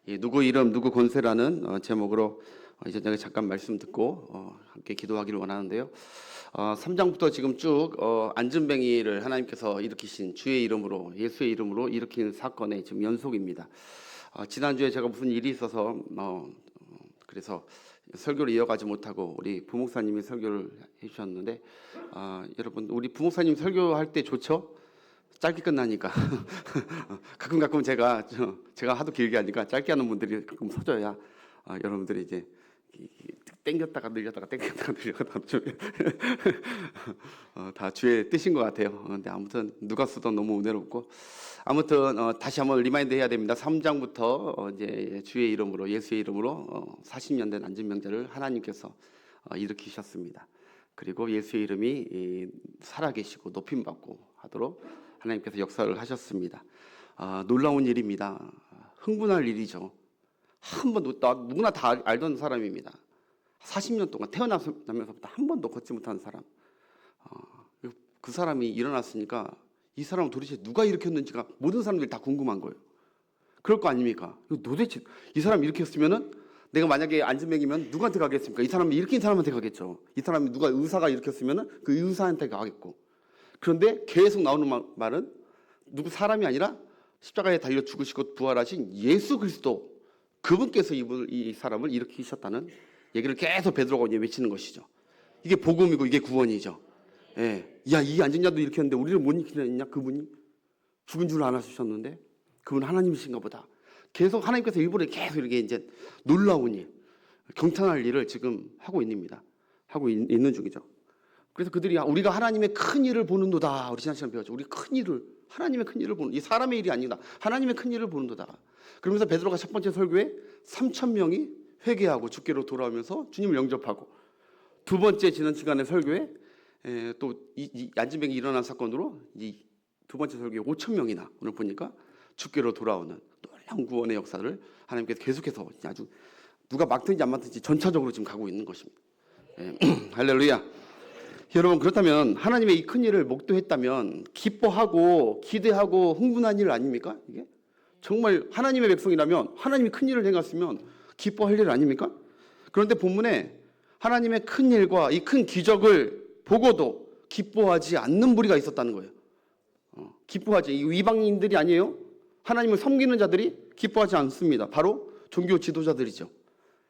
이 누구 이름 누구 권세라는 제목으로 이제 제가 잠깐 말씀 듣고 함께 기도하기를 원하는데요. 3장부터 지금 쭉 안전뱅이를 하나님께서 일으키신 주의 이름으로 예수의 이름으로 일으킨 사건의 지금 연속입니다. 지난주에 제가 무슨 일이 있어서 그래서 설교를 이어가지 못하고 우리 부목사님이 설교를 해주셨는데 여러분 우리 부목사님 설교할 때 좋죠? 짧게 끝나니까 가끔 제가 하도 길게 하니까 짧게 하는 분들이 가끔 서줘야 여러분들이 이제 땡겼다가 늘렸다가 땡겼다가 늘렸다가 다 주의 뜻인 것 같아요. 근데 아무튼 누가 쓰던 너무 은혜롭고 아무튼 다시 한번 리마인드 해야 됩니다. 3장부터 이제 주의 이름으로 예수의 이름으로 40년 된 안전병자를 하나님께서 일으키셨습니다. 그리고 예수의 이름이 살아계시고 높임받고 하도록 하나님께서 역사를 하셨습니다. 놀라운 일입니다. 흥분할 일이죠. 누구나 다 알던 사람입니다. 40년 동안 태어나면서부터 한 번도 걷지 못한 사람. 그 사람이 일어났으니까 이 사람은 도대체 누가 일으켰는지가 모든 사람들이 다 궁금한 거예요. 그럴 거 아닙니까? 도대체 이 사람이 일으켰으면은 내가 만약에 안전뱅이면 누구한테 가겠습니까? 이 사람이 일으킨 사람한테 가겠죠. 이 사람이 누가 의사가 일으켰으면은 그 의사한테 가겠고. 그런데 계속 나오는 말은 누구 사람이 아니라 십자가에 달려 죽으시고 부활하신 예수 그리스도 그분께서 이 사람을 일으키셨다는 얘기를 계속 베드로가 외치는 것이죠. 이게 복음이고 이게 구원이죠. 예. 야, 이 안전자도 일으켰는데 우리를 못 일으키느냐? 그분이 죽은 줄 알았으셨는데 그분 하나님이신가 보다. 계속 하나님께서 일부러 계속 이렇게 이제 놀라운 일, 경탄할 일을 지금 하고 있는 중이죠. 그래서 그들이 우리가 하나님의 큰 일을 보는도다. 우리 지난 시간 배웠죠. 우리 큰 일을 하나님의 큰 일을 보는 이 사람의 일이 아니다. 하나님의 큰 일을 보는도다. 그러면서 베드로가 첫 번째 설교에 3,000명이 회개하고 주께로 돌아오면서 주님을 영접하고 두 번째 지난 시간의 설교에 또 이 안전병이 일어난 사건으로 이 두 번째 설교에 5,000명이나 오늘 보니까 주께로 돌아오는 놀라운 구원의 역사를 하나님께서 계속해서 아주 누가 막든지 안 막든지 전차적으로 지금 가고 있는 것입니다. 할렐루야. 여러분 그렇다면 하나님의 이 큰 일을 목도했다면 기뻐하고 기대하고 흥분한 일 아닙니까? 이게 정말 하나님의 백성이라면 하나님이 큰 일을 행했으면 기뻐할 일 아닙니까? 그런데 본문에 하나님의 큰 일과 이 큰 기적을 보고도 기뻐하지 않는 무리가 있었다는 거예요. 기뻐하지 이 이방인들이 아니에요. 하나님을 섬기는 자들이 기뻐하지 않습니다. 바로 종교 지도자들이죠.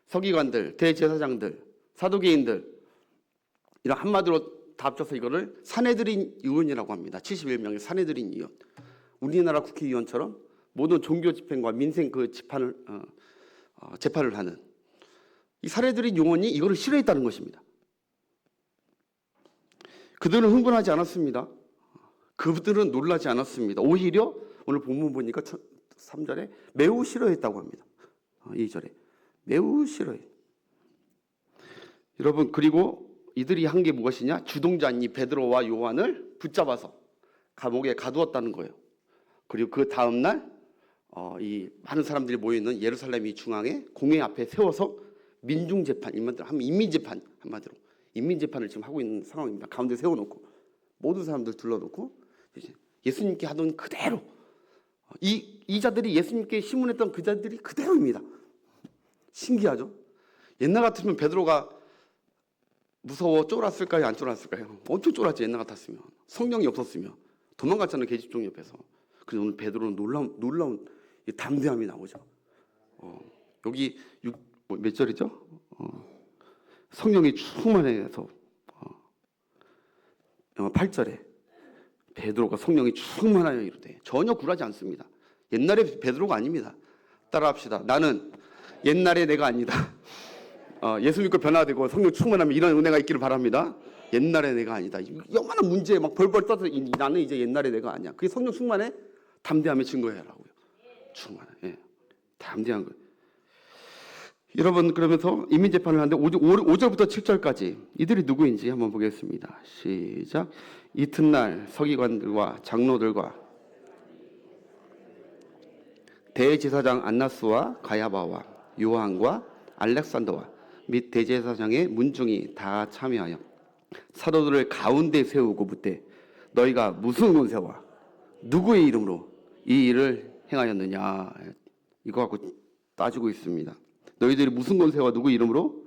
서기관들, 대제사장들, 사두개인들 이런 한마디로 다 합쳐서 이거를 사내들인 의원이라고 합니다. 71명의 사내들인 의원. 우리나라 국회의원처럼 모든 종교 집행과 민생 그 재판을 하는 이 사내들인 의원이 이거를 싫어했다는 것입니다. 그들은 흥분하지 않았습니다. 그들은 놀라지 않았습니다. 오히려 오늘 본문 보니까 3절에 매우 싫어했다고 합니다. 2절에 매우 싫어해. 여러분 그리고 이들이 한 게 무엇이냐? 주동자인 이 베드로와 요한을 붙잡아서 감옥에 가두었다는 거예요. 그리고 그 다음 날 이 많은 사람들이 모여 있는 예루살렘 이 중앙에 공회 앞에 세워서 민중 재판, 인민 재판 한마디로 인민 재판을 지금 하고 있는 상황입니다. 가운데 세워놓고 모든 사람들 둘러놓고 예수님께 하던 그대로 이 자들이 예수님께 신문했던 그 자들이 그대로입니다. 신기하죠? 옛날 같으면 베드로가 무서워 쫄았을까요? 안 쫄았을까요? 엄청 쫄았지. 옛날 같았으면 성령이 없었으면 도망갔잖아요. 계집종 옆에서. 그래서 오늘 베드로는 놀라운 담대함이 나오죠. 여기 몇 절이죠? 성령이 충만해서 8절에 베드로가 성령이 충만하여 이르되 전혀 굴하지 않습니다. 옛날에 베드로가 아닙니다. 따라합시다. 나는 옛날에 내가 아니다. 예수 믿고 변화되고 성령 충만하면 이런 은혜가 있기를 바랍니다. 옛날에 내가 아니다. 요만한 문제에 막 벌벌 떠서 나는 이제 옛날에 내가 아니야. 그게 성령 충만의 담대함의 증거야라고요. 충만해. 예. 담대한 거예요. 여러분 그러면서 인민재판을 하는데 5절부터 7절까지 이들이 누구인지 한번 보겠습니다. 시작. 이튿날 서기관들과 장로들과 대제사장 안나스와 가야바와 요한과 알렉산더와 및 대제사장의 문중이 다 참여하여 사도들을 가운데 세우고 묻되 너희가 무슨 권세와 누구의 이름으로 이 일을 행하였느냐. 이거 갖고 따지고 있습니다. 너희들이 무슨 권세와 누구 이름으로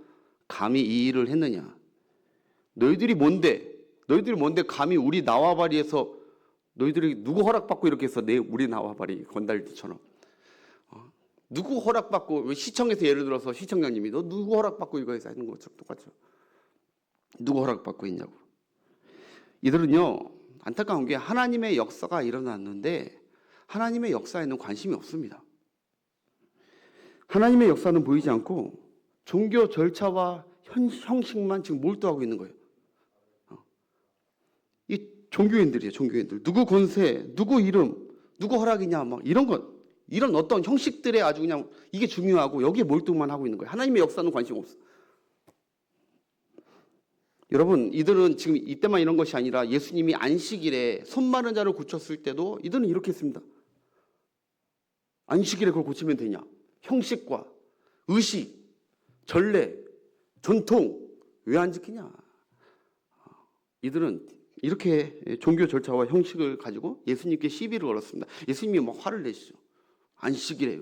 감히 이 일을 했느냐? 너희들이 뭔데? 감히 우리 나와바리에서 너희들이 누구 허락받고 이렇게 해서 우리 나와바리 건달들처럼 누구 허락받고 시청에서 예를 들어서 시청장님이 너 누구 허락받고 이거 해서 하는 것처럼 똑같죠. 누구 허락받고 있냐고. 이들은요 안타까운 게 하나님의 역사가 일어났는데 하나님의 역사에는 관심이 없습니다. 하나님의 역사는 보이지 않고 종교 절차와 형식만 지금 몰두하고 있는 거예요. 이 종교인들이에요. 종교인들. 누구 권세, 누구 이름, 누구 허락이냐 막 이런 어떤 형식들에 아주 그냥 이게 중요하고 여기에 몰두만 하고 있는 거예요. 하나님의 역사는 관심 없어. 여러분 이들은 지금 이때만 이런 것이 아니라 예수님이 안식일에 손 마른 자를 고쳤을 때도 이들은 이렇게 했습니다. 안식일에 그걸 고치면 되냐? 형식과 의식, 전례, 전통 왜 안 지키냐? 이들은 이렇게 종교 절차와 형식을 가지고 예수님께 시비를 걸었습니다. 예수님이 막 화를 내시죠. 안식일에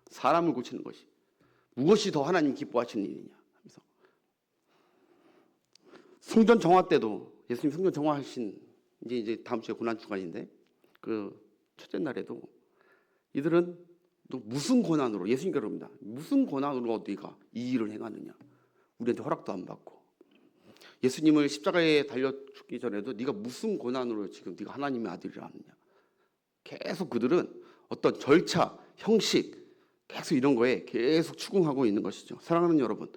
사람을 고치는 것이 무엇이 더 하나님 기뻐하시는 일이냐 하면서 성전 정화 때도 예수님 성전 정화하신 이제 다음 주에 고난 주간인데 그 첫째 날에도 이들은 또 무슨 권한으로 예수님께 그럽니다. 무슨 권한으로 네가 이 일을 행하느냐? 우리한테 허락도 안 받고 예수님을 십자가에 달려 죽기 전에도 네가 무슨 권한으로 지금 네가 하나님의 아들이라 하느냐? 계속 그들은 어떤 절차, 형식 계속 이런 거에 계속 추궁하고 있는 것이죠. 사랑하는 여러분,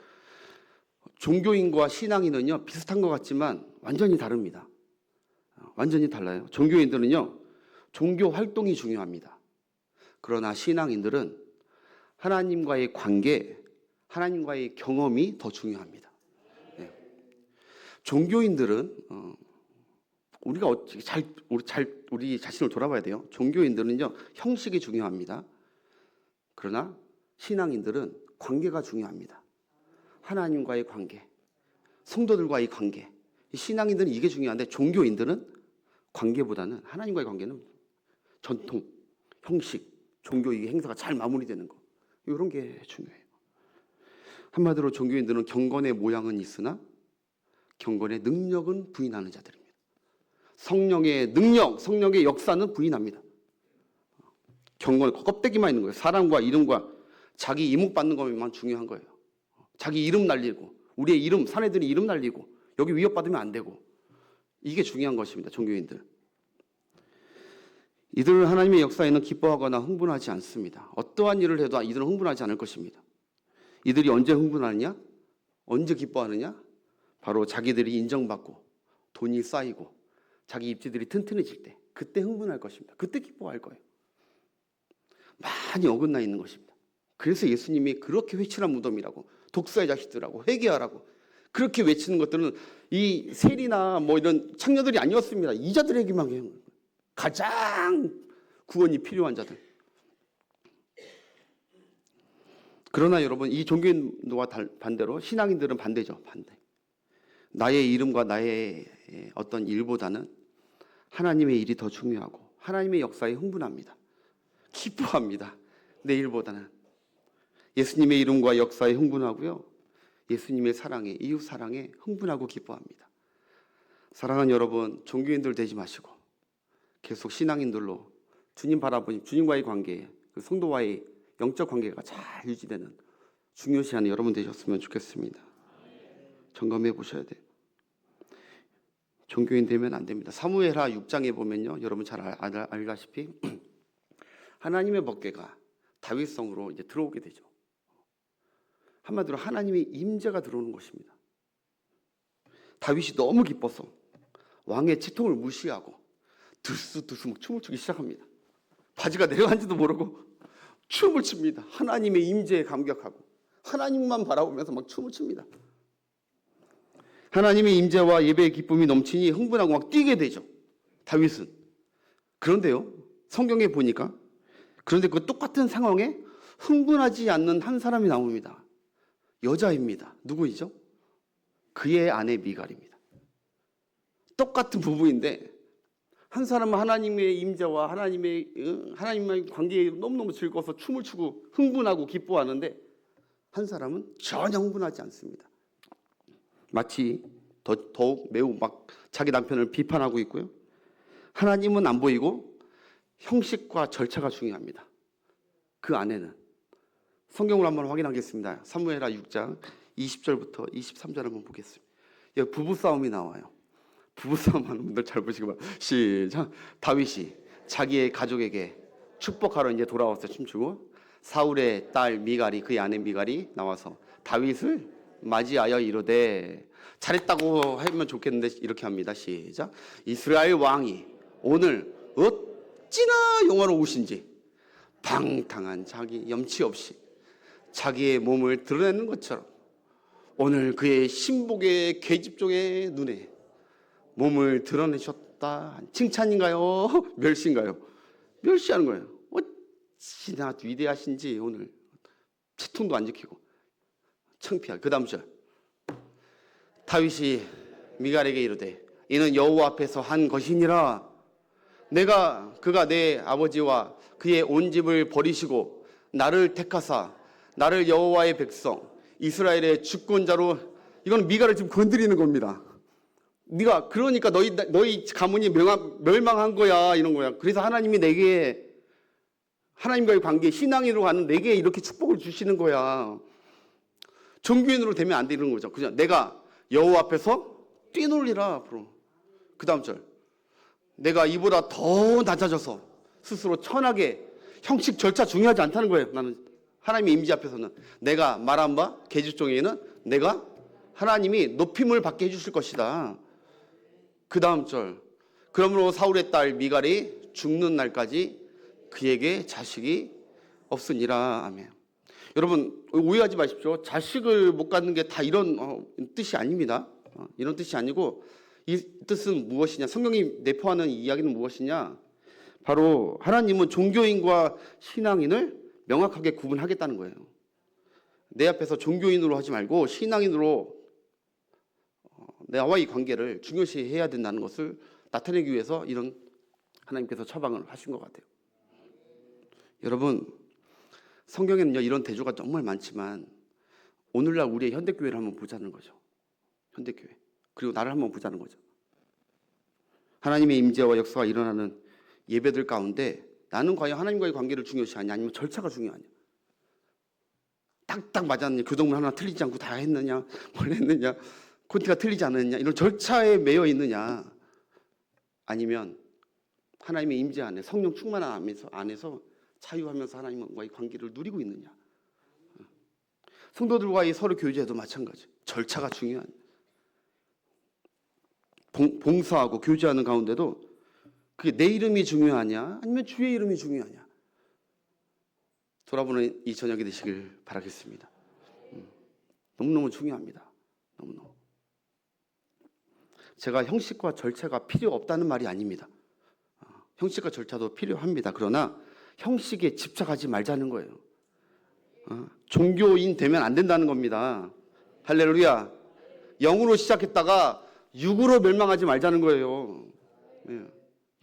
종교인과 신앙인은요 비슷한 것 같지만 완전히 다릅니다. 완전히 달라요. 종교인들은요 종교 활동이 중요합니다. 그러나 신앙인들은 하나님과의 관계, 하나님과의 경험이 더 중요합니다. 네. 종교인들은 우리가 우리 자신을 돌아봐야 돼요. 종교인들은요 형식이 중요합니다. 그러나 신앙인들은 관계가 중요합니다. 하나님과의 관계, 성도들과의 관계. 신앙인들은 이게 중요한데 종교인들은 관계보다는 하나님과의 관계는 전통, 형식, 종교 이 행사가 잘 마무리되는 거 이런 게 중요해요. 한마디로 종교인들은 경건의 모양은 있으나 경건의 능력은 부인하는 자들입니다. 성령의 능력, 성령의 역사는 부인합니다. 경건 껍데기만 있는 거예요. 사람과 이름과 자기 이목 받는 것만 중요한 거예요. 자기 이름 날리고 우리의 이름, 사내들이 이름 날리고 여기 위협받으면 안 되고 이게 중요한 것입니다. 종교인들. 이들은 하나님의 역사에는 기뻐하거나 흥분하지 않습니다. 어떠한 일을 해도 이들은 흥분하지 않을 것입니다. 이들이 언제 흥분하느냐? 언제 기뻐하느냐? 바로 자기들이 인정받고 돈이 쌓이고 자기 입지들이 튼튼해질 때 그때 흥분할 것입니다. 그때 기뻐할 거예요. 많이 어긋나 있는 것입니다. 그래서 예수님이 그렇게 회칠한 무덤이라고 독사의 자식들하고 회개하라고 그렇게 외치는 것들은 이 세리나 뭐 이런 창녀들이 아니었습니다. 이자들에게만 해요. 가장 구원이 필요한 자들. 그러나 여러분 이 종교인과 반대로 신앙인들은 반대죠. 반대. 나의 이름과 나의 어떤 일보다는 하나님의 일이 더 중요하고 하나님의 역사에 흥분합니다. 기뻐합니다. 내 일보다는 예수님의 이름과 역사에 흥분하고요. 예수님의 사랑에 이웃 사랑에 흥분하고 기뻐합니다. 사랑하는 여러분 종교인들 되지 마시고 계속 신앙인들로 주님 바라보니 주님과의 관계, 그 성도와의 영적 관계가 잘 유지되는 중요시하는 여러분 되셨으면 좋겠습니다. 점검해 보셔야 돼요. 종교인 되면 안 됩니다. 사무엘하 6장에 보면요, 여러분 잘 알다시피 하나님의 법궤가 다윗성으로 이제 들어오게 되죠. 한마디로 하나님의 임재가 들어오는 것입니다. 다윗이 너무 기뻐서 왕의 채통을 무시하고 들쑤들쑤 막 춤을 추기 시작합니다. 바지가 내려간지도 모르고 춤을 춥니다. 하나님의 임재에 감격하고 하나님만 바라보면서 막 춤을 춥니다. 하나님의 임재와 예배의 기쁨이 넘치니 흥분하고 막 뛰게 되죠. 다윗은. 그런데요, 성경에 보니까 그런데 그 똑같은 상황에 흥분하지 않는 한 사람이 나옵니다. 여자입니다. 누구이죠? 그의 아내 미갈입니다. 똑같은 부부인데 한 사람은 하나님의 임재와 하나님과의 관계에 너무너무 즐거워서 춤을 추고 흥분하고 기뻐하는데 한 사람은 전혀 흥분하지 않습니다. 마치 더욱 매우 막 자기 남편을 비판하고 있고요. 하나님은 안 보이고 형식과 절차가 중요합니다. 그 안에는 성경을 한번 확인하겠습니다. 사무엘하 6장 20절부터 23절 한번 보겠습니다. 여기 부부싸움이 나와요. 부부싸움 하는 분들 잘 보시기 바랍니다. 시작. 다윗이 자기의 가족에게 축복하러 이제 돌아왔어요. 춤추고 사울의 딸 미갈이, 그의 아내 미갈이 나와서 다윗을 맞이하여 이르되, 잘했다고 하면 좋겠는데 이렇게 합니다. 시작. 이스라엘 왕이 오늘 어찌나 영화로우신지 방탕한 자기 염치 없이 자기의 몸을 드러내는 것처럼 오늘 그의 신복의 계집종의 눈에 몸을 드러내셨다. 칭찬인가요? 멸시인가요? 멸시하는 거예요. 어찌나 위대하신지 오늘 채통도 안 지키고 창피하게. 그 다음 절. 다윗이 미갈에게 이르되 이는 여호와 앞에서 한 것이니라. 그가 내 아버지와 그의 온 집을 버리시고 나를 택하사 나를 여호와의 백성 이스라엘의 주권자로. 이건 미갈을 지금 건드리는 겁니다. 네가 그러니까 너희 가문이 멸망한 거야, 이런 거야. 그래서 하나님이 내게, 하나님과의 관계, 신앙인으로 가는 내게 이렇게 축복을 주시는 거야. 종교인으로 되면 안 되는 거죠. 그죠? 내가 여호와 앞에서 뛰놀리라 앞으로. 그 다음 절. 내가 이보다 더 낮아져서 스스로 천하게, 형식 절차 중요하지 않다는 거예요. 나는 하나님의 임재 앞에서는 내가 말한 바 계집종에게는 내가 하나님이 높임을 받게 해주실 것이다. 그 다음 절. 그러므로 사울의 딸 미갈이 죽는 날까지 그에게 자식이 없으니라. 아멘. 여러분 오해하지 마십시오. 자식을 못 갖는 게 다 이런 뜻이 아닙니다. 이런 뜻이 아니고, 이 뜻은 무엇이냐, 성경이 내포하는 이야기는 무엇이냐, 바로 하나님은 종교인과 신앙인을 명확하게 구분하겠다는 거예요. 내 앞에서 종교인으로 하지 말고 신앙인으로 나와의 관계를 중요시 해야 된다는 것을 나타내기 위해서 이런 하나님께서 처방을 하신 것 같아요. 여러분 성경에는요 이런 대조가 정말 많지만 오늘날 우리의 현대교회를 한번 보자는 거죠. 현대교회. 그리고 나를 한번 보자는 거죠. 하나님의 임재와 역사가 일어나는 예배들 가운데 나는 과연 하나님과의 관계를 중요시하냐, 아니면 절차가 중요하냐, 딱딱 맞았느냐, 교동문 하나 틀리지 않고 다 했느냐, 뭘 했느냐, 콘티가 틀리지 않았느냐, 이런 절차에 매여 있느냐, 아니면 하나님의 임재 안에 성령 충만한 안에서 자유하면서 하나님과의 관계를 누리고 있느냐. 성도들과의 서로 교제도 마찬가지. 절차가 중요한. 봉사하고 교제하는 가운데도 그게 내 이름이 중요하냐, 아니면 주의 이름이 중요하냐. 돌아보는 이 저녁이 되시길 바라겠습니다. 너무너무 중요합니다. 너무너무. 제가 형식과 절차가 필요 없다는 말이 아닙니다. 형식과 절차도 필요합니다. 그러나 형식에 집착하지 말자는 거예요. 종교인 되면 안 된다는 겁니다. 할렐루야. 영으로 시작했다가 육으로 멸망하지 말자는 거예요.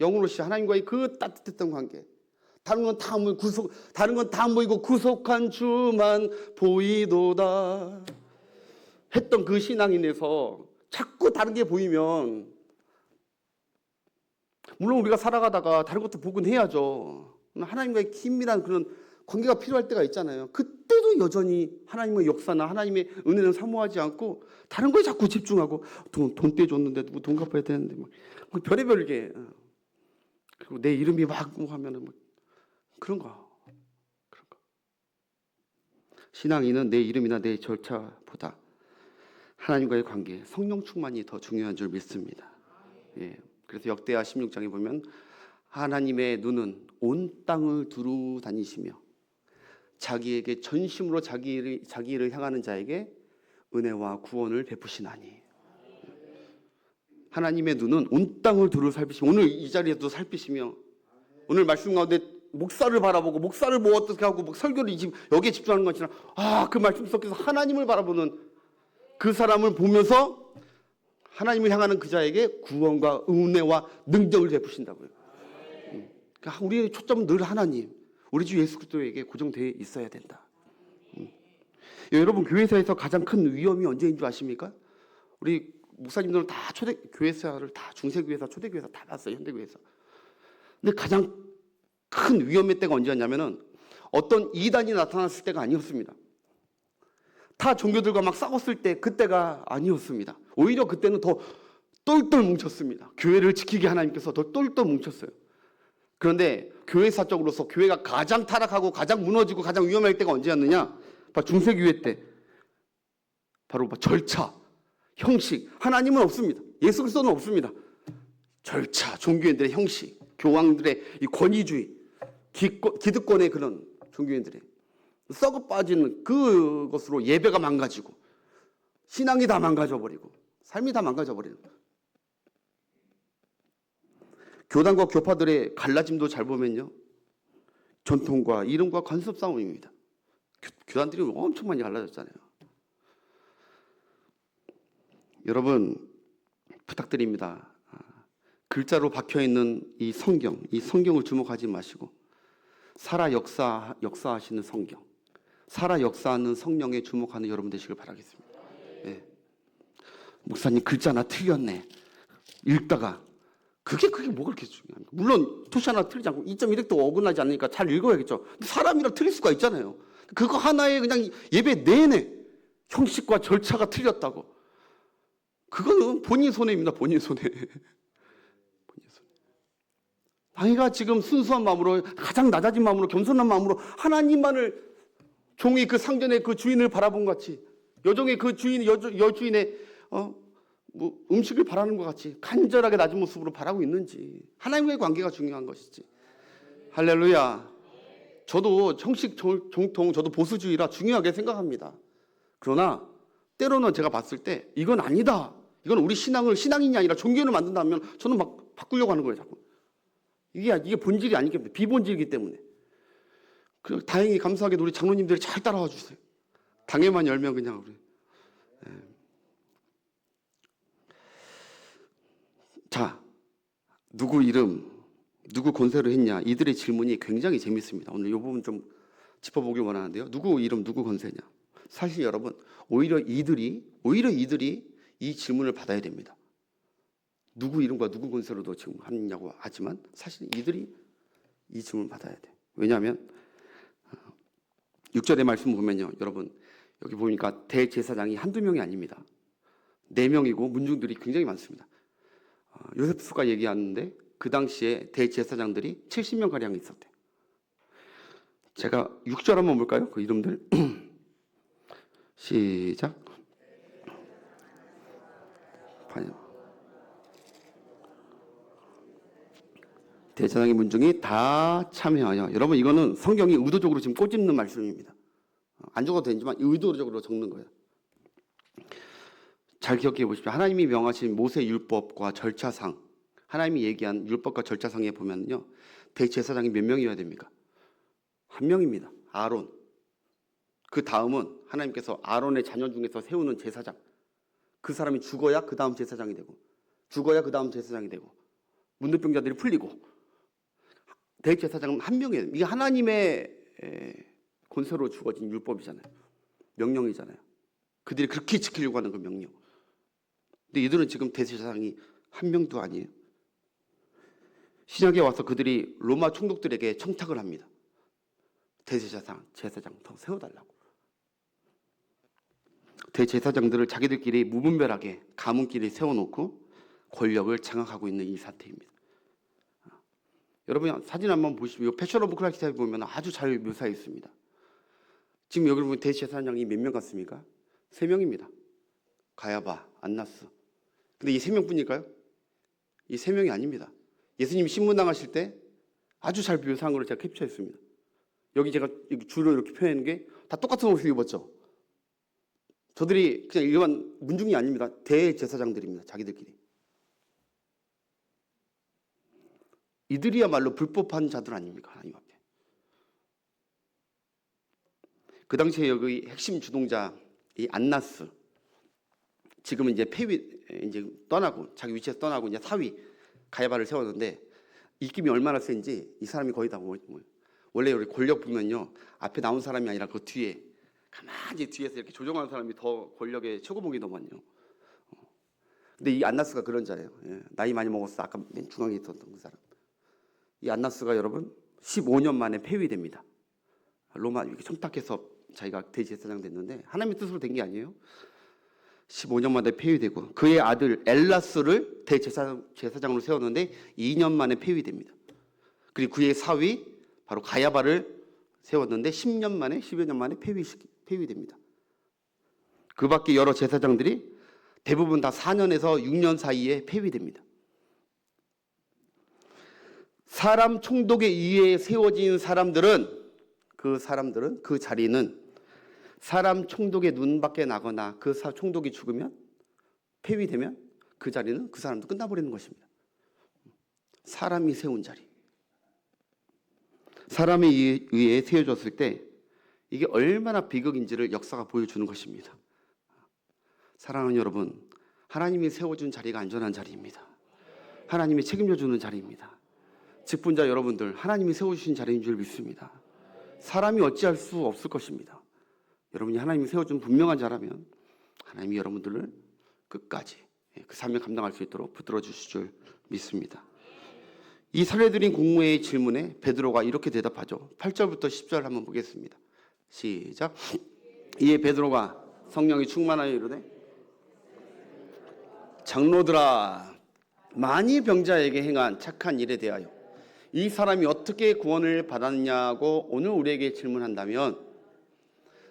영으로 시작, 하나님과의 그 따뜻했던 관계. 다른 건 다 안 보이고 구속한 주만 보이도다 했던 그 신앙인에서 자꾸 다른 게 보이면, 물론 우리가 살아가다가 다른 것도 보긴 해야죠. 하나님과의 긴밀한 그런 관계가 필요할 때가 있잖아요. 그때도 여전히 하나님의 역사나 하나님의 은혜는 사모하지 않고 다른 거에 자꾸 집중하고, 돈 떼줬는데 누구 돈 갚아야 되는데 막 별의별 게, 그리고 내 이름이 막 하면은 막 그런 거. 신앙인은 내 이름이나 내 절차보다 하나님과의 관계, 성령 충만이 더 중요한 줄 믿습니다. 예. 그래서 역대하 16장에 보면 하나님의 눈은 온 땅을 두루 다니시며 자기에게 전심으로 자기 일을 향하는 자에게 은혜와 구원을 베푸시나니. 하나님의 눈은 온 땅을 두루 살피시며, 오늘 이 자리에도 살피시며, 오늘 말씀 가운데 목사를 바라보고 목사를 뭐 어떻게 하고 뭐 설교를 지금 여기에 집중하는 것 아니라 그 말씀 속에서 하나님을 바라보는 그 사람을 보면서 하나님을 향하는 그 자에게 구원과 은혜와 능력을 베푸신다고요. 그러니까 우리의 초점은 늘 하나님, 우리 주 예수 그리스도에게 고정되어 있어야 된다. 여러분, 교회사에서 가장 큰 위험이 언제인 줄 아십니까? 우리 목사님들은 다 교회사를 다 중세교회사, 초대교회사 다 봤어요. 현대교회사. 근데 가장 큰 위험의 때가 언제였냐면은 어떤 이단이 나타났을 때가 아니었습니다. 타 종교들과 막 싸웠을 때 그때가 아니었습니다. 오히려 그때는 더 똘똘 뭉쳤습니다. 교회를 지키게 하나님께서 더 똘똘 뭉쳤어요. 그런데 교회사적으로서 교회가 가장 타락하고 가장 무너지고 가장 위험할 때가 언제였느냐? 바로 중세교회 때. 바로 절차, 형식. 하나님은 없습니다. 예수 그리스도는 없습니다. 절차, 종교인들의 형식, 교황들의 이 권위주의, 기득권의 그런 종교인들의 썩어 빠지는 그것으로 예배가 망가지고 신앙이 다 망가져버리고 삶이 다 망가져버리는 거예요. 교단과 교파들의 갈라짐도 잘 보면요, 전통과 이름과 관습 싸움입니다. 교단들이 엄청 많이 갈라졌잖아요. 여러분, 부탁드립니다. 글자로 박혀있는 이 성경을 주목하지 마시고 살아 역사하시는 성경, 살아 역사하는 성령에 주목하는 여러분 되시길 바라겠습니다. 네. 목사님 글자 하나 틀렸네. 읽다가 그게 뭐가 그렇게 중요합니까? 물론 토시 하나 틀리지 않고 2.1획도 어긋나지 않으니까 잘 읽어야겠죠. 사람이라 틀릴 수가 있잖아요. 그거 하나에 그냥 예배 내내 형식과 절차가 틀렸다고. 그거는 본인 손해입니다. 본인 손해. 자기가 지금 순수한 마음으로, 가장 낮아진 마음으로, 겸손한 마음으로 하나님만을 종이 그 상전의 그 주인을 바라본 것 같이, 여종의 그 여주인의 음식을 바라는 것 같이 간절하게 낮은 모습으로 바라고 있는지, 하나님과의 관계가 중요한 것이지. 할렐루야. 저도 형식 정통, 저도 보수주의라 중요하게 생각합니다. 그러나 때로는 제가 봤을 때 이건 아니다, 이건 우리 신앙인이 아니라 종교를 만든다면 저는 막 바꾸려고 하는 거예요. 자꾸 이게 본질이 아니기 때문에, 비본질이기 때문에. 다행히 감사하게도 우리 장로님들이 잘 따라와 주세요. 당에만 열면 그냥 우리. 자, 누구 이름, 누구 권세로 했냐, 이들의 질문이 굉장히 재밌습니다. 오늘 이 부분 좀 짚어보길 원하는데요. 누구 이름, 누구 권세냐. 사실 여러분, 오히려 이들이 이 질문을 받아야 됩니다. 누구 이름과 누구 권세로도 지금 하느냐고 하지만 사실 이들이 이 질문을 받아야 돼. 왜냐하면 6절의 말씀 보면요, 여러분 여기 보니까 대제사장이 한두 명이 아닙니다. 4명이고 문중들이 굉장히 많습니다. 요세프스가 얘기하는데 그 당시에 대제사장들이 70명 가량 있었대요. 제가 6절 한번 볼까요? 그 이름들. 시작. 대제사장의 문중이 다 참여하여. 여러분, 이거는 성경이 의도적으로 지금 꼬집는 말씀입니다. 안 적어도 되지만 의도적으로 적는 거예요. 잘 기억해 보십시오. 하나님이 명하신 모세 율법과 절차상, 하나님이 얘기한 율법과 절차상에 보면요, 대제사장이 몇 명이어야 됩니까? 1명입니다. 아론. 그 다음은 하나님께서 아론의 자녀 중에서 세우는 제사장. 그 사람이 죽어야 그 다음 제사장이 되고, 죽어야 그 다음 제사장이 되고, 문둥병자들이 풀리고. 대제사장은 1명이에요. 이게 하나님의 권세로 주어진 율법이잖아요. 명령이잖아요. 그들이 그렇게 지키려고 하는 그 명령. 근데 이들은 지금 대제사장이 1명도 아니에요. 신약에 와서 그들이 로마 총독들에게 청탁을 합니다. 제사장 더 세워달라고. 대제사장들을 자기들끼리 무분별하게 가문끼리 세워놓고 권력을 장악하고 있는 이 사태입니다. 여러분, 사진 한번 보시면 패션 오브 크라이스트에 보면 아주 잘 묘사해 있습니다. 지금 여기 보면 대제사장이 몇 명 같습니까? 3명입니다. 가야바, 안나스. 근데 이 3명뿐일까요? 이 3명이 아닙니다. 예수님이 신문당하실 때 아주 잘 묘사한 걸 제가 캡처했습니다. 여기 제가 줄을 이렇게 표현한 게 다 똑같은 옷을 입었죠. 저들이 그냥 일반 문중이 아닙니다. 대제사장들입니다. 자기들끼리. 이들이야말로 불법한 자들 아닙니까? 하나님 앞에. 그 당시에 여기 핵심 주동자 이 안나스, 지금은 이제 이제 떠나고 자기 위치에서 떠나고 이제 사위 가야바를 세웠는데 입김이 얼마나 센지 이 사람이 거의 다 원래 우리 권력 보면요 앞에 나온 사람이 아니라 그 뒤에 가만히 뒤에서 이렇게 조종하는 사람이 더 권력의 최고봉이 더 많요. 근데 이 안나스가 그런 자예요. 예, 나이 많이 먹었어. 아까 맨 중앙에 있었던 그 사람. 이 안나스가 여러분 15년 만에 폐위됩니다. 로마 이렇게 청탁해서 자기가 대제사장 됐는데 하나님의 뜻으로 된 게 아니에요. 15년 만에 폐위되고 그의 아들 엘라스를 대제사장으로 세웠는데 2년 만에 폐위됩니다. 그리고 그의 사위 바로 가야바를 세웠는데 10여 년 만에 폐위됩니다. 그 밖에 여러 제사장들이 대부분 다 4년에서 6년 사이에 폐위됩니다. 사람 총독에 의해 세워진 그 자리는 사람 총독의 눈 밖에 나거나 그 총독이 죽으면 폐위되면 그 자리는 그 사람도 끝나버리는 것입니다. 사람이 세운 자리. 사람에 의해 세워졌을 때 이게 얼마나 비극인지를 역사가 보여주는 것입니다. 사랑하는 여러분, 하나님이 세워준 자리가 안전한 자리입니다. 하나님이 책임져주는 자리입니다. 직분자 여러분들, 하나님이 세워주신 자리인 줄 믿습니다. 사람이 어찌할 수 없을 것입니다. 여러분이 하나님이 세워준 분명한 자라면 하나님이 여러분들을 끝까지 그 사명 감당할 수 있도록 붙들어 주실 줄 믿습니다. 이 살려드린 공무의 질문에 베드로가 이렇게 대답하죠. 8절부터 10절 한번 보겠습니다. 시작. 이에 베드로가 성령이 충만하여 이르되 장로들아, 많이 병자에게 행한 착한 일에 대하여 이 사람이 어떻게 구원을 받았냐고 오늘 우리에게 질문한다면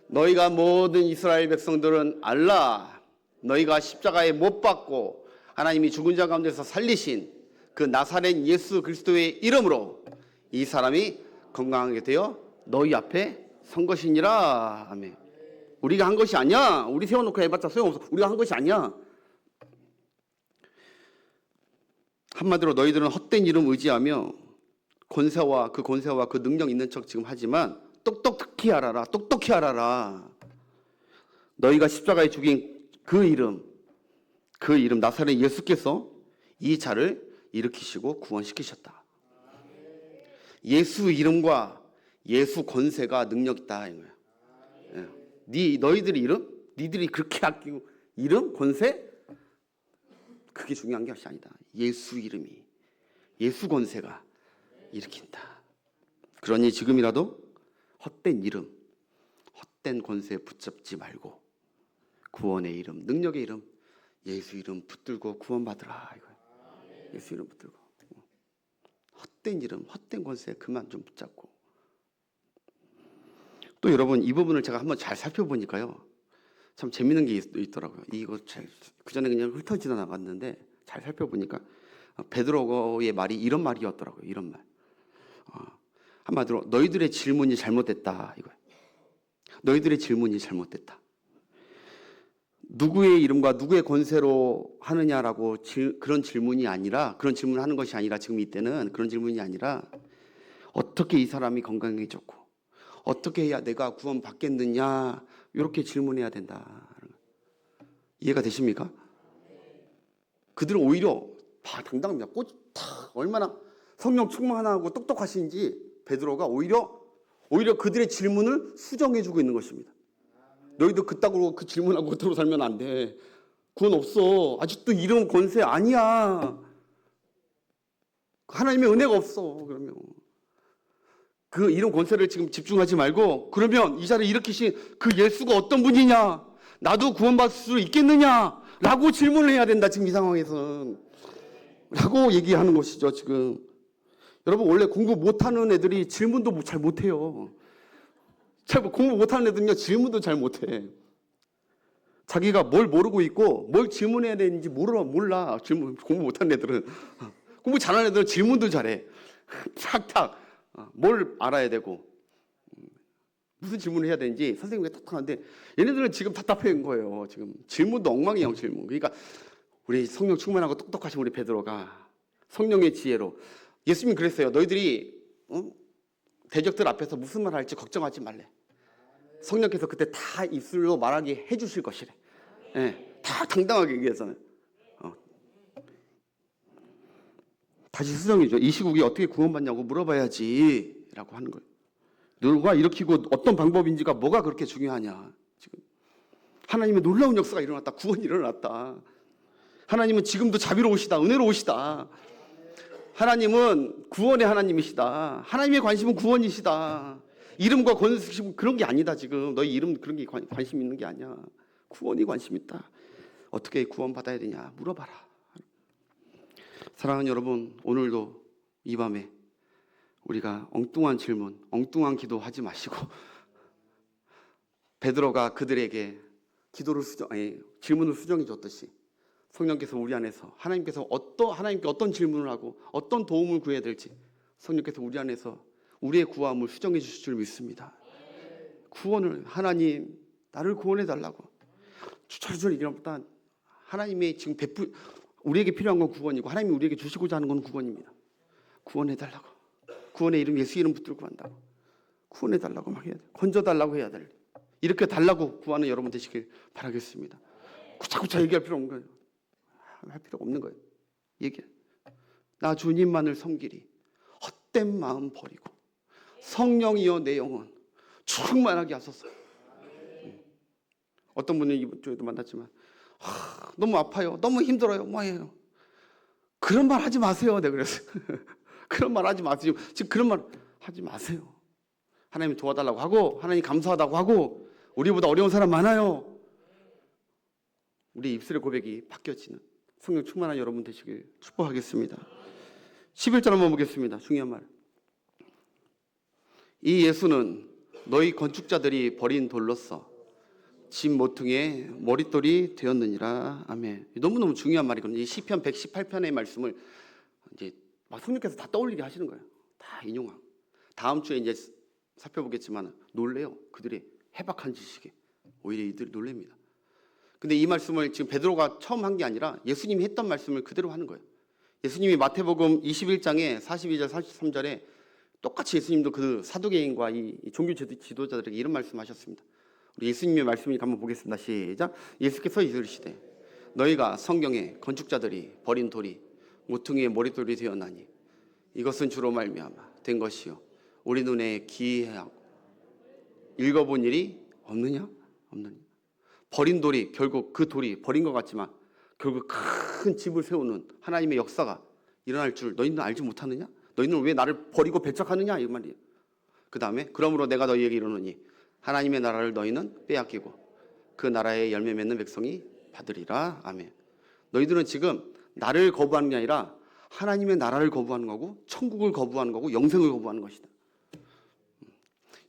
너희가 모든 이스라엘 백성들은 알라. 너희가 십자가에 못 박고 하나님이 죽은 자 가운데서 살리신 그 나사렛 예수 그리스도의 이름으로 이 사람이 건강하게 되어 너희 앞에 선 것이니라. 아멘. 우리가 한 것이 아니야. 우리 세워놓고 해봤자 소용없어. 우리가 한 것이 아니야. 한마디로 너희들은 헛된 이름 의지하며 권세와 그 능력 있는 척 지금 하지만 똑똑히 알아라. 너희가 십자가에 죽인 그 이름 나사렛 예수께서 이 자를 일으키시고 구원시키셨다. 예수 이름과 예수 권세가 능력 있다 이거야. 너희들의 이름, 니들이 그렇게 아끼고 이름, 권세 그게 중요한 것이 아니다. 예수 이름이, 예수 권세가 일으킨다. 그러니 지금이라도 헛된 이름, 헛된 권세에 붙잡지 말고 구원의 이름, 능력의 이름, 예수 이름 붙들고 구원받으라 이거야. 예수 이름 붙들고 헛된 이름, 헛된 권세 그만 좀 붙잡고. 또 여러분 이 부분을 제가 한번 잘 살펴보니까요 참 재밌는 게 있더라고요. 이거 그 전에 그냥 훑어지다 나갔는데 잘 살펴보니까 베드로의 말이 이런 말이었더라고요. 이런 말. 한마디로 너희들의 질문이 잘못됐다 이거예요. 너희들의 질문이 잘못됐다. 누구의 이름과 누구의 권세로 하느냐라고 그런 질문이 아니라 그런 질문을 하는 것이 아니라 지금 이때는 그런 질문이 아니라 어떻게 이 사람이 건강해졌고 어떻게 해야 내가 구원 받겠느냐 이렇게 질문해야 된다. 이해가 되십니까? 그들은 오히려 당당합니다. 얼마나 성령 충만하고 똑똑하신지 베드로가 오히려 그들의 질문을 수정해주고 있는 것입니다. 너희도 그따구로 그 질문하고 그대로 살면 안 돼. 구원 없어. 아직도 이름 권세 아니야. 하나님의 은혜가 없어. 그러면 그 이름 권세를 지금 집중하지 말고 그러면 이 자리에 일으키신 그 예수가 어떤 분이냐? 나도 구원받을 수 있겠느냐? 라고 질문을 해야 된다. 지금 이 상황에서는. 라고 얘기하는 것이죠. 지금. 여러분 원래 공부 못하는 애들이 질문도 잘 못해요. 공부 못하는 애들은요 질문도 잘 못해. 자기가 뭘 모르고 있고 뭘 질문해야 되는지 몰라. 공부 못하는 애들은. 공부 잘하는 애들은 질문도 잘해. 탁탁 뭘 알아야 되고 무슨 질문을 해야 되는지 선생님이 탁탁하는데 얘네들은 지금 답답한 거예요. 지금 질문도 엉망이에요. 질문. 그러니까 우리 성령 충만하고 똑똑하신 우리 베드로가 성령의 지혜로 예수님이 그랬어요. 너희들이 대적들 앞에서 무슨 말 할지 걱정하지 말래. 성령께서 그때 다 입술로 말하게 해주실 것이래. 예, 다 당당하게 얘기하잖아요. 다시 수정이죠. 이 시국에 어떻게 구원받냐고 물어봐야지 라고 하는 거예요. 누가 일으키고 어떤 방법인지가 뭐가 그렇게 중요하냐. 지금 하나님의 놀라운 역사가 일어났다. 구원이 일어났다. 하나님은 지금도 자비로우시다. 은혜로우시다. 하나님은 구원의 하나님이시다. 하나님의 관심은 구원이시다. 이름과 권세 그런 게 아니다. 지금 너희 이름 그런 게 관심 있는 게 아니야. 구원이 관심 있다. 어떻게 구원받아야 되냐 물어봐라. 사랑하는 여러분, 오늘도 이 밤에 우리가 엉뚱한 질문, 엉뚱한 기도 하지 마시고 베드로가 그들에게 질문을 수정해 줬듯이 성령께서 우리 안에서 하나님께 어떤 질문을 하고 어떤 도움을 구해야 될지 성령께서 우리 안에서 우리의 구함을 수정해 주실 줄 믿습니다. 구원을 하나님 나를 구원해 달라고 주저주저 얘기합니다. 하나님의 지금 우리에게 필요한 건 구원이고 하나님이 우리에게 주시고자 하는 건 구원입니다. 구원해 달라고. 구원의 이름 예수 이름 붙들고 한다고. 구원해 달라고 막 해야 돼. 건져 달라고 해야 돼. 이렇게 달라고 구하는 여러분 되시길 바라겠습니다. 구차구차 얘기할 필요 없는 거예요. 할 필요가 없는 거예요. 얘기해. 나 주님만을 섬기리. 헛된 마음 버리고 성령이여 내 영혼 충만하게 하소서. 어떤 분은 이번 주에도 만났지만 너무 아파요. 너무 힘들어요. 뭐예요? 그런 말 하지 마세요. 내가 그랬어요. 그런 말 하지 마세요. 지금 그런 말 하지 마세요. 하나님 도와달라고 하고 하나님 감사하다고 하고 우리보다 어려운 사람 많아요. 우리 입술의 고백이 바뀌어지는 성령 충만한 여러분 되시길 축복하겠습니다. 11절 한번 보겠습니다. 중요한 말. 이 예수는 너희 건축자들이 버린 돌로서 집 모퉁이의 머릿돌이 되었느니라. 아멘. 너무너무 중요한 말이거든요. 이 시편 118편의 말씀을 이제 막 성령께서 다 떠올리게 하시는 거예요. 다 인용하고. 다음 주에 이제 살펴보겠지만 놀래요. 그들의 해박한 지식에. 오히려 이들이 놀랍니다. 근데 이 말씀을 지금 베드로가 처음 한 게 아니라 예수님이 했던 말씀을 그대로 하는 거예요. 예수님이 마태복음 21장에 42절 43절에 똑같이 예수님도 그 사두개인과 이 종교 지도자들에게 이런 말씀하셨습니다. 우리 예수님의 말씀이니까 한번 보겠습니다. 시작. 예수께서 이르시되 너희가 성경에 건축자들이 버린 돌이 모퉁이의 머릿돌이 되었나니 이것은 주로 말미암아 된 것이요 우리 눈에 기이하고 읽어본 일이 없느냐? 없느냐? 버린 돌이 결국 그 돌이 버린 것 같지만 결국 큰 집을 세우는 하나님의 역사가 일어날 줄 너희는 알지 못하느냐? 너희는 왜 나를 버리고 배척하느냐? 이 말이에요. 그 다음에 그러므로 내가 너희에게 이르노니 하나님의 나라를 너희는 빼앗기고 그 나라의 열매 맺는 백성이 받으리라. 아멘. 너희들은 지금 나를 거부하는 게 아니라 하나님의 나라를 거부하는 거고 천국을 거부하는 거고 영생을 거부하는 것이다.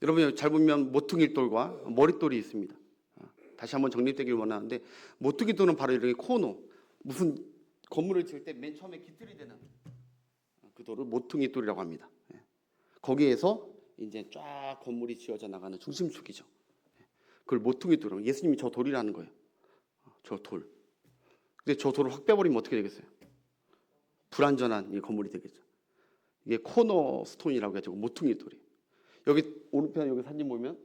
여러분 잘 보면 모퉁이돌과 머릿돌이 있습니다. 다시 한번 정립되길 원하는데 모퉁이돌은 바로 이렇게 코너 무슨 건물을 지을 때 맨 처음에 기틀이 되는 그 돌을 모퉁이돌이라고 합니다. 거기에서 이제 쫙 건물이 지어져 나가는 중심축이죠. 그걸 모퉁이돌이라고. 예수님이 저 돌이라는 거예요. 저 돌. 근데 저 돌을 확 빼버리면 어떻게 되겠어요? 불완전한 이 건물이 되겠죠. 이게 코너 스톤이라고 해가지고 모퉁이돌이. 여기 오른편 여기 사진 보면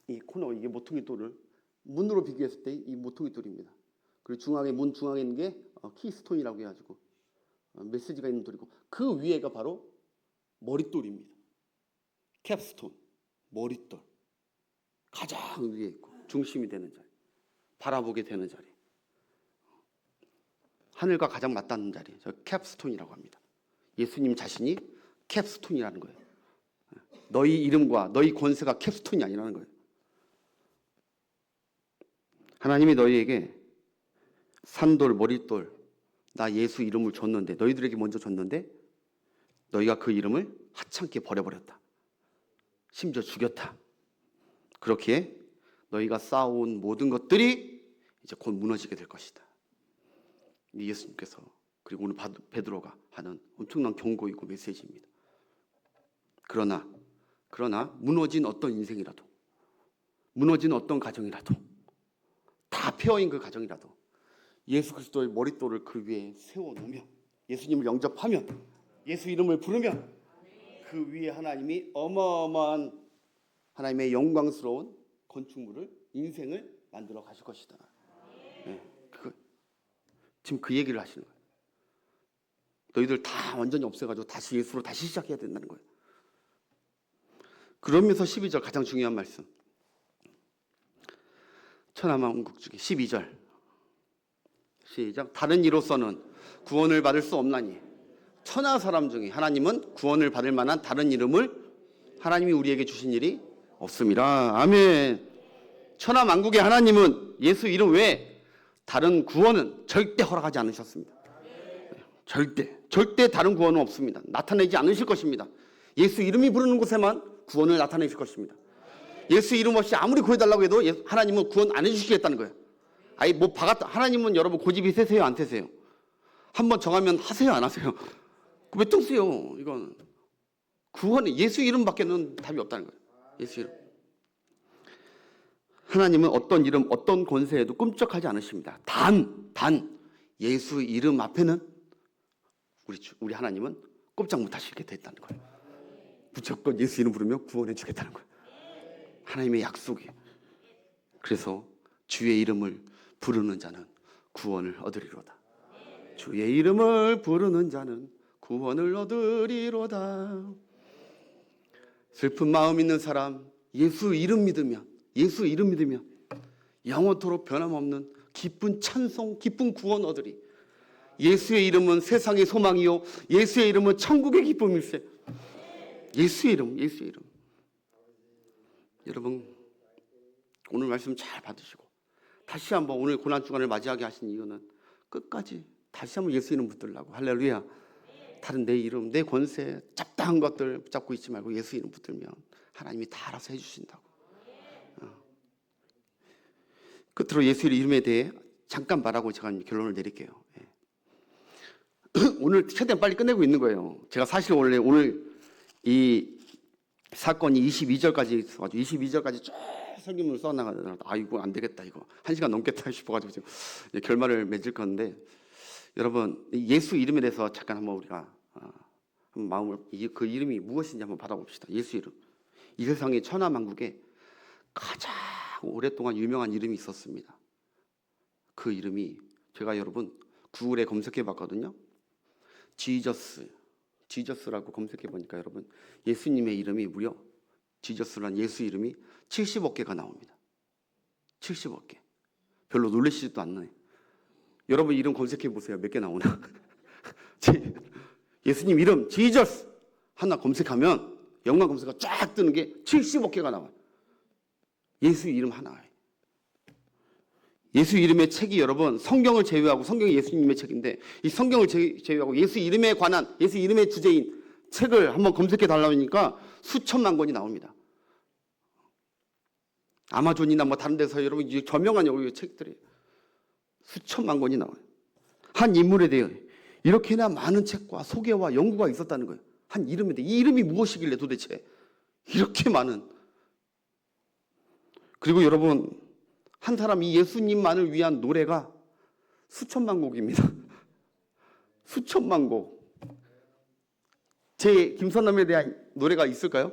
이 코너 이게 모퉁이돌을 문으로 비교했을 때 이 모퉁이돌입니다. 그리고 중앙에 문 중앙에 있는 게 키스톤이라고 해가지고 메시지가 있는 돌이고 그 위에가 바로 머릿돌입니다. 캡스톤, 머릿돌. 가장 위에 있고 중심이 되는 자리. 바라보게 되는 자리. 하늘과 가장 맞닿는 자리. 저 캡스톤이라고 합니다. 예수님 자신이 캡스톤이라는 거예요. 너희 이름과 너희 권세가 캡스톤이 아니라는 거예요. 하나님이 너희에게 산돌, 머릿돌, 나 예수 이름을 줬는데 너희들에게 먼저 줬는데 너희가 그 이름을 하찮게 버려버렸다. 심지어 죽였다. 그렇게 너희가 쌓아온 모든 것들이 이제 곧 무너지게 될 것이다. 예수님께서 그리고 오늘 베드로가 하는 엄청난 경고이고 메시지입니다. 그러나 무너진 어떤 인생이라도 무너진 어떤 가정이라도 다 폐허인 그 가정이라도 예수 그리스도의 머릿돌을 그 위에 세워놓으면 예수님을 영접하면 예수 이름을 부르면 그 위에 하나님이 어마어마한 하나님의 영광스러운 건축물을 인생을 만들어 가실 것이다. 예, 지금 그 얘기를 하시는 거예요. 너희들 다 완전히 없애가지고 다시 예수로 다시 시작해야 된다는 거예요. 그러면서 12절 가장 중요한 말씀. 천하만국 중에 12절 시작. 다른 이로서는 구원을 받을 수 없나니 천하 사람 중에 하나님은 구원을 받을 만한 다른 이름을 하나님이 우리에게 주신 일이 없습니다. 아멘. 천하만국의 하나님은 예수 이름 외에 다른 구원은 절대 허락하지 않으셨습니다. 절대 다른 구원은 없습니다. 나타내지 않으실 것입니다. 예수 이름이 부르는 곳에만 구원을 나타내실 것입니다. 예수 이름 없이 아무리 구해달라고 해도 하나님은 구원 안 해주시겠다는 거예요. 아니 뭐 박았다. 하나님은 여러분 고집이 세세요 안 세세요? 한번 정하면 하세요 안 하세요? 왜 뚱쓰요? 이건 구원은 예수 이름밖에는 답이 없다는 거예요. 예수 이름. 하나님은 어떤 이름, 어떤 권세에도 꿈쩍하지 않으십니다. 단 예수 이름 앞에는 우리 하나님은 꼼짝 못하시게 됐다는 거예요. 무조건 예수 이름 부르면 구원해 주겠다는 거예요. 하나님의 약속이. 그래서 주의 이름을 부르는 자는 구원을 얻으리로다. 주의 이름을 부르는 자는 구원을 얻으리로다. 슬픈 마음 있는 사람 예수 이름 믿으면 영원토록 변함없는 기쁜 찬송, 기쁜 구원 얻으리. 예수의 이름은 세상의 소망이요 예수의 이름은 천국의 기쁨일세. 예수의 이름. 여러분 오늘 말씀 잘 받으시고 다시 한번 오늘 고난주간을 맞이하게 하신 이유는 끝까지 다시 한번 예수 이름 붙들라고. 할렐루야. 다른 내 이름, 내 권세, 잡다한 것들 붙잡고 있지 말고 예수 이름 붙들면 하나님이 다 알아서 해주신다고. 끝으로 예수 이름에 대해 잠깐 말하고 제가 결론을 내릴게요. 오늘 최대한 빨리 끝내고 있는 거예요. 제가 사실 원래 오늘 이 사건이 22절까지 있어가지고 22절까지 쭉 설교문을 써나가다가 이거 안 되겠다, 이거 1시간 넘겠다 싶어가지고 지금 결말을 맺을 건데, 여러분 예수 이름에 대해서 잠깐 한번 우리가 한번 마음을, 그 이름이 무엇인지 한번 받아봅시다. 예수 이름. 이 세상의 천하만국에 가장 오랫동안 유명한 이름이 있었습니다. 그 이름이 제가 여러분 구글에 검색해 봤거든요. 지저스라고 검색해 보니까 여러분 예수님의 이름이 무려 지저스라는 예수 이름이 70억 개가 나옵니다. 70억 개. 별로 놀라시지도 않나요? 여러분 이름 검색해 보세요. 몇 개 나오나? 예수님 이름 지저스 하나 검색하면 영광 검색어가 쫙 뜨는 게 70억 개가 나와요. 예수 이름 하나에. 예수 이름의 책이 여러분 성경을 제외하고, 성경이 예수님의 책인데 이 성경을 제외하고 예수 이름에 관한, 예수 이름의 주제인 책을 한번 검색해 달라니까 수천만 권이 나옵니다. 아마존이나 뭐 다른 데서 여러분 저명한 여기 책들이 수천만 권이 나와요. 한 인물에 대해 이렇게나 많은 책과 소개와 연구가 있었다는 거예요. 한 이름에 대해. 이 이름이 무엇이길래 도대체 이렇게 많은. 그리고 여러분 한 사람이 예수님만을 위한 노래가 수천만 곡입니다. 수천만 곡. 제 김선남에 대한 노래가 있을까요?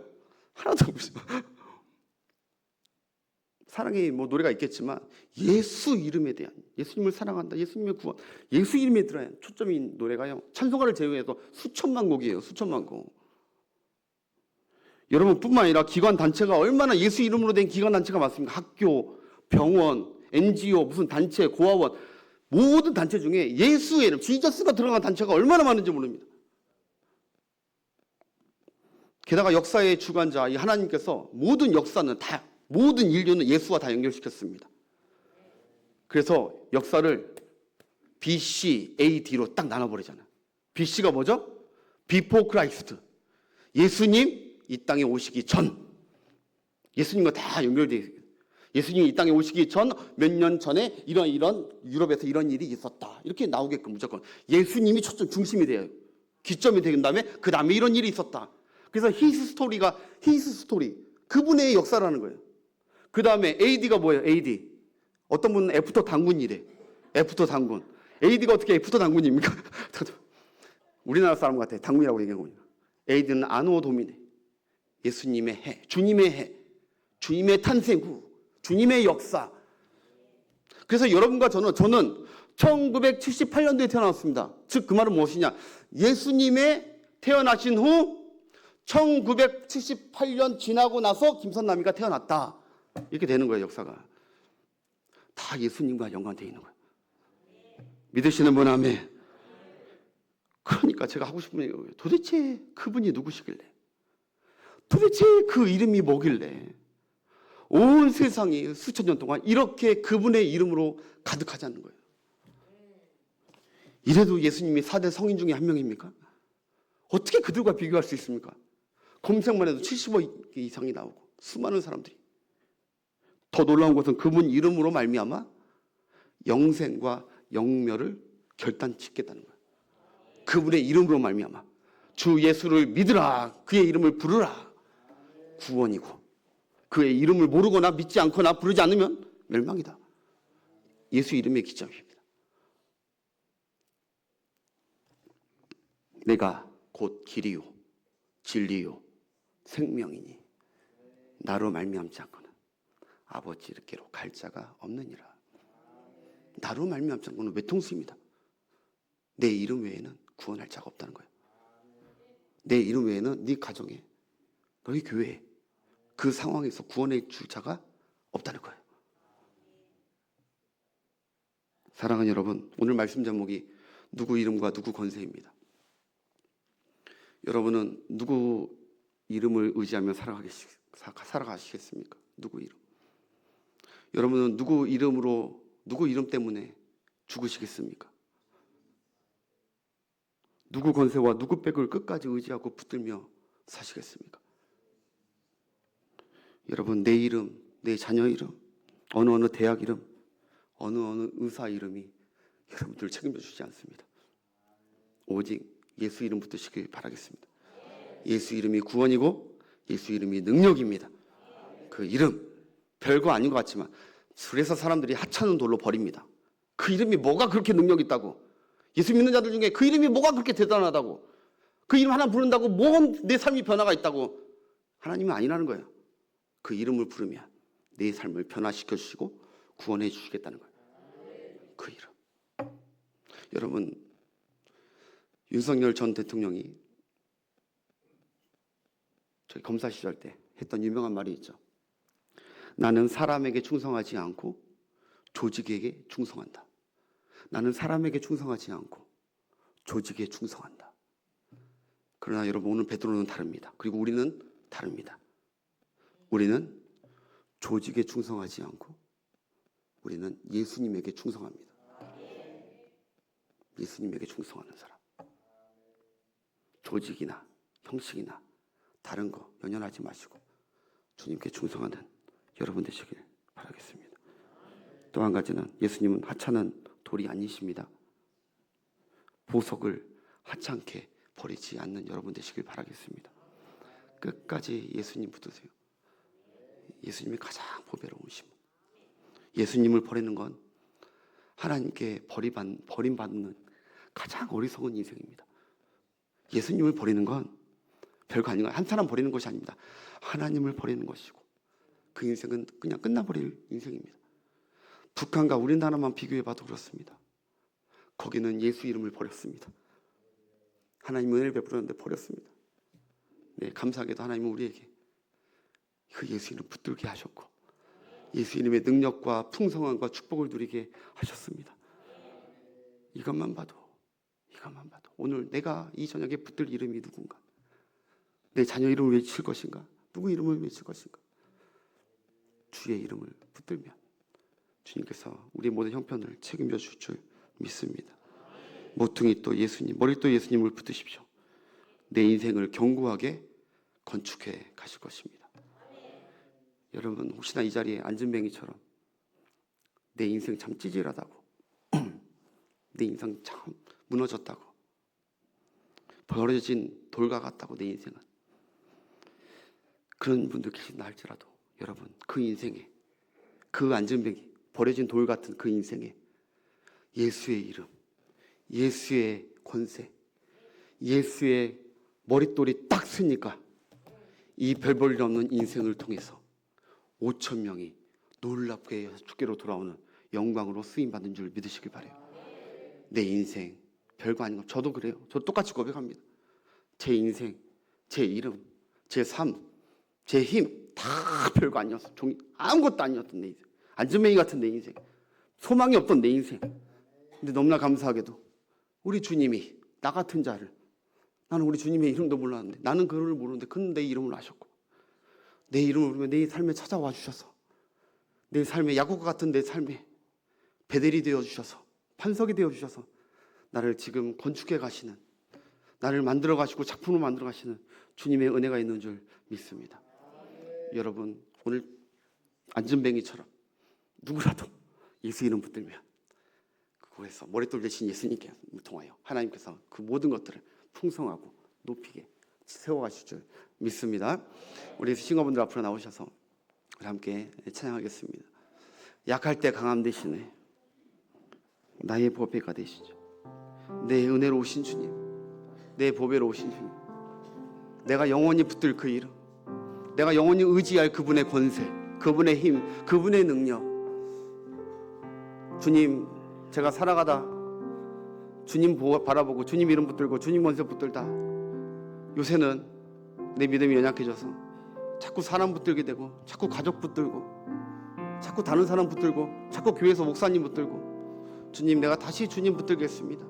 하나도 없어요. 사랑의 뭐 노래가 있겠지만 예수 이름에 대한, 예수님을 사랑한다, 예수님의 구원, 예수 이름에 대한 초점인 노래가요, 찬송가를 제외해서 수천만 곡이에요. 수천만 곡. 여러분 뿐만 아니라 기관 단체가 얼마나 예수 이름으로 된 기관 단체가 많습니까? 학교, 병원, NGO, 무슨 단체, 고아원, 모든 단체 중에 예수의 이름, 지저스가 들어간 단체가 얼마나 많은지 모릅니다. 게다가 역사의 주관자 이 하나님께서 모든 역사는 다, 모든 인류는 예수와 다 연결시켰습니다. 그래서 역사를 BC, AD로 딱 나눠버리잖아요. BC가 뭐죠? Before Christ. 예수님 이 땅에 오시기 전. 예수님과 다 연결되어 있어요. 예수님이 이 땅에 오시기 전 몇 년 전에 이런 유럽에서 이런 일이 있었다. 이렇게 나오게끔 무조건 예수님이 초점 중심이 돼요. 기점이 된 다음에 그 다음에 이런 일이 있었다. 그래서 his story가 his story. 그분의 역사라는 거예요. 그 다음에 AD가 뭐예요? AD. 어떤 분은 애프터 당군이래. 애프터 당군. AD가 어떻게 애프터 당군입니까? 우리나라 사람 같아. 당군이라고 얘기하고. AD는 아노 도미네. 예수님의 해. 주님의 해. 주님의 탄생 후. 주님의 역사. 그래서 여러분과 저는 1978년도에 태어났습니다. 즉 그 말은 무엇이냐? 예수님의 태어나신 후 1978년 지나고 나서 김선남이가 태어났다. 이렇게 되는 거예요, 역사가. 다 예수님과 연관되어 있는 거예요. 믿으시는 분 아멘. 그러니까 제가 하고 싶은 얘기가 도대체 그분이 누구시길래? 도대체 그 이름이 뭐길래? 온 세상이 수천 년 동안 이렇게 그분의 이름으로 가득하지 않는 거예요. 이래도 예수님이 4대 성인 중에 한 명입니까? 어떻게 그들과 비교할 수 있습니까? 검색만 해도 70억 이상이 나오고 수많은 사람들이. 더 놀라운 것은 그분 이름으로 말미암아 영생과 영멸을 결단짓겠다는 거예요. 그분의 이름으로 말미암아 주 예수를 믿으라, 그의 이름을 부르라, 구원이고, 그의 이름을 모르거나 믿지 않거나 부르지 않으면 멸망이다. 예수 이름의 기점입니다. 내가 곧 길이요 진리요 생명이니 나로 말미암지 않고는 아버지께로 갈 자가 없느니라. 나로 말미암지 않고는 외통수입니다. 내 이름 외에는 구원할 자가 없다는 거예요. 내 이름 외에는 네 가정에, 너희 교회에, 그 상황에서 구원해 줄 자가 없다는 거예요. 사랑하는 여러분, 오늘 말씀 제목이 누구 이름과 누구 권세입니다. 여러분은 누구 이름을 의지하며 살아가시겠습니까? 누구 이름? 여러분은 누구 이름으로, 누구 이름 때문에 죽으시겠습니까? 누구 권세와 누구 백을 끝까지 의지하고 붙들며 사시겠습니까? 여러분, 내 이름, 내 자녀 이름, 어느 대학 이름, 어느 의사 이름이 여러분들 책임져 주지 않습니다. 오직 예수 이름 붙드시길 바라겠습니다. 예수 이름이 구원이고 예수 이름이 능력입니다. 그 이름 별거 아닌 것 같지만 그래서 사람들이 하찮은 돌로 버립니다. 그 이름이 뭐가 그렇게 능력 있다고? 예수 믿는 자들 중에 그 이름이 뭐가 그렇게 대단하다고? 그 이름 하나 부른다고 뭔 내 삶이 변화가 있다고? 하나님은 아니라는 거예요. 그 이름을 부르면 내 삶을 변화시켜 주시고 구원해 주시겠다는 거예요. 그 이름. 여러분, 윤석열 전 대통령이 저희 검사 시절 때 했던 유명한 말이 있죠. 나는 사람에게 충성하지 않고 조직에게 충성한다. 나는 사람에게 충성하지 않고 조직에 충성한다. 그러나 여러분, 오늘 베드로는 다릅니다. 그리고 우리는 다릅니다. 우리는 조직에 충성하지 않고 우리는 예수님에게 충성합니다. 예수님에게 충성하는 사람. 조직이나 형식이나 다른 거 연연하지 마시고 주님께 충성하는 여러분 되시길 바라겠습니다. 또 한 가지는 예수님은 하찮은 돌이 아니십니다. 보석을 하찮게 버리지 않는 여러분 되시길 바라겠습니다. 끝까지 예수님 붙드세요. 예수님이 가장 보배로우신 분. 예수님을 버리는 건 하나님께 버림받는 가장 어리석은 인생입니다. 예수님을 버리는 건 별거 아닌 거예요. 한 사람 버리는 것이 아닙니다. 하나님을 버리는 것이고 그 인생은 그냥 끝나버릴 인생입니다. 북한과 우리나라만 비교해봐도 그렇습니다. 거기는 예수 이름을 버렸습니다. 하나님 은혜를 베풀었는데 버렸습니다. 네, 감사하게도 하나님은 우리에게 그 예수 이름 붙들게 하셨고 예수 이름의 능력과 풍성함과 축복을 누리게 하셨습니다. 이것만 봐도 오늘 내가 이 저녁에 붙들 이름이 누군가? 내 자녀 이름을 외칠 것인가? 누구 이름을 외칠 것인가? 주의 이름을 붙들면 주님께서 우리의 모든 형편을 책임져 줄 줄 믿습니다. 모퉁이 또 예수님, 머리 또 예수님을 붙드십시오. 내 인생을 견고하게 건축해 가실 것입니다. 여러분, 혹시나 이 자리에 앉은뱅이처럼 내 인생 참 찌질하다고 내 인생 참 무너졌다고 버려진 돌과 같다고 내 인생은 그런 분들 계신다 할지라도 여러분, 그 인생에 그 앉은뱅이 버려진 돌 같은 그 인생에 예수의 이름, 예수의 권세, 예수의 머릿돌이 딱 쓰니까 이 별 볼 일 없는 인생을 통해서 5천 명이 놀랍게 주께로 돌아오는 영광으로 쓰임받은 줄 믿으시길 바라요. 내 인생 별거 아닌 거, 저도 그래요. 저 똑같이 고백합니다. 제 인생, 제 이름, 제 삶, 제 힘 다 별거 아니었어. 아무것도 아니었던 내 인생, 안전뱅이 같은 내 인생, 소망이 없던 내 인생. 근데 너무나 감사하게도 우리 주님이 나 같은 자를, 나는 우리 주님의 이름도 몰랐는데, 나는 그를 모르는데 그는 내 이름을 아셨고, 내 이름을 부르며 내 삶에 찾아와 주셔서 내 삶에 야곱과 같은 내 삶에 베델이 되어 주셔서, 판석이 되어 주셔서 나를 지금 건축해 가시는, 나를 만들어 가시고 작품을 만들어 가시는 주님의 은혜가 있는 줄 믿습니다. 여러분, 오늘 안전뱅이처럼 누구라도 예수 이름 붙들면 그곳에서 머릿돌 대신 예수님께 통하여 하나님께서 그 모든 것들을 풍성하고 높이게 세워가실 줄 믿습니다. 우리 싱어분들 앞으로 나오셔서 우리 함께 찬양하겠습니다. 약할 때 강함 되시네, 나의 보배가 되시죠. 내 은혜로 오신 주님, 내 보배로 오신 주님, 내가 영원히 붙들 그 이름, 내가 영원히 의지할 그분의 권세, 그분의 힘, 그분의 능력. 주님, 제가 살아가다 주님 바라보고 주님 이름 붙들고 주님 권세 붙들다 요새는 내 믿음이 연약해져서 자꾸 사람 붙들게 되고, 자꾸 가족 붙들고, 자꾸 다른 사람 붙들고, 자꾸 교회에서 목사님 붙들고. 주님, 내가 다시 주님 붙들겠습니다.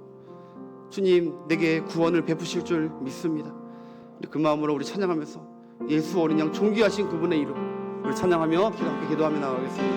주님, 내게 구원을 베푸실 줄 믿습니다. 그 마음으로 우리 찬양하면서 예수 어린 양 존귀하신 그분의 이름 우리 찬양하며 함께 기도하며 나가겠습니다.